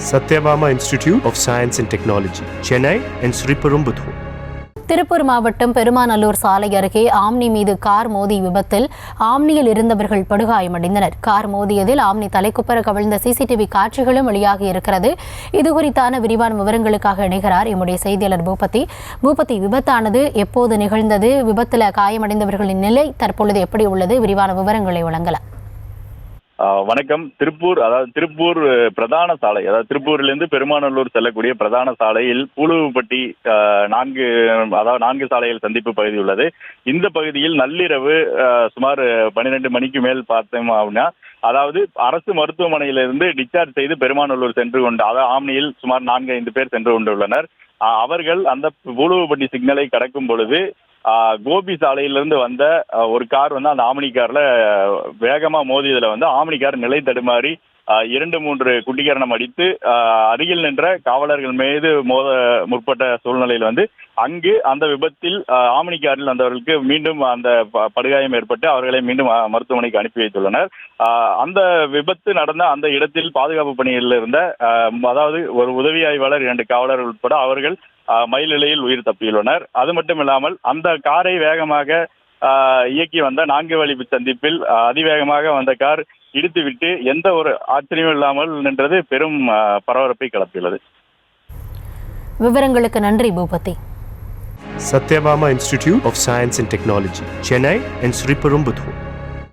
Satyabama Institute of Science and Technology, Chennai and Sriperumbudur. Tiruppur மாவட்டம் பெருமாநல்லூர் சாலை அருகே ஆம்னி மீது கார் மோதி விபத்தில் ஆம்னியில் இருந்தவர்கள் படுகாயமடைந்தனர். கார் மோதியதில் ஆம்னி தலைக்குப்பர கவிழ்ந்த சிசிடிவி காட்சிகளும் வெளியாகி இருக்கிறது. இதுகுறித்தான விரிவான விவரங்களுக்காக இணைகிறார் எம்முடைய செய்தியாளர் பூபதி. விபத்தானது எப்போது நிகழ்ந்தது? விபத்தில் காயமடைந்தவர்களின் நிலை தற்பொழுது எப்படி உள்ளது? விரிவான விவரங்களை வழங்கலாம். வணக்கம். திருப்பூர் பிரதான சாலை, அதாவது திருப்பூரிலிருந்து பெருமாநல்லூர் செல்லக்கூடிய பிரதான சாலையில் பூலுவப்பட்டி 4 சாலைகள் சந்திப்பு பகுதி உள்ளது. இந்த பகுதியில் நள்ளிரவு சுமார் 12 மணிக்கு மேல் பார்த்தோம் அப்படின்னா, அதாவது அரசு மருத்துவமனையிலிருந்து டிஸ்சார்ஜ் செய்து பெருமாநல்லூர் சென்று கொண்டு, அதாவது ஆம்னியில் சுமார் 4-5 பேர் சென்று கொண்டுள்ளனர். அவர்கள் அந்த பூலுவப்பட்டி சிக்னலை கடக்கும் பொழுது கோபி சாலையிலிருந்து வந்த ஒரு கார் வந்து அந்த ஆம்னி கார்ல வேகமா மோதியதுல வந்து ஆம்னி கார் நிலை தடுமாறி 2-3 குட்டிகரணம் அடித்து அருகில் நின்ற காவலர்கள் மீது மோத முற்பட்ட சூழ்நிலையில் வந்து அங்கு அந்த விபத்தில் ஆம்னி காரில் வந்தவர்களுக்கு மீண்டும் அந்த படுகாயம் ஏற்பட்டு அவர்களை மீண்டும் மருத்துவமனைக்கு அனுப்பி வைத்துள்ளனர். அந்த விபத்து நடந்த அந்த இடத்தில் பாதுகாப்பு பணியில் இருந்த அதாவது ஒரு உதவி ஆய்வாளர் 2 காவலர்கள் உட்பட அவர்கள் மயிலிழையில் உயிர் தப்பியுள்ளனர். அது மட்டும் இல்லாமல் அந்த காரை வேகமாக இயக்கி வந்த 4 வழி சந்திப்பில் அதிவேகமாக வந்த கார் இடித்துவிட்டு எந்த ஒரு ஆச்சரியமும் இல்லாமல் நின்றது பெரும் பரபரப்பை கிளப்பியுள்ளது. விவரங்களுக்கு நன்றி Boopathi. Satyabama Institute of Science and Technology, Chennai and Sriperumbudur.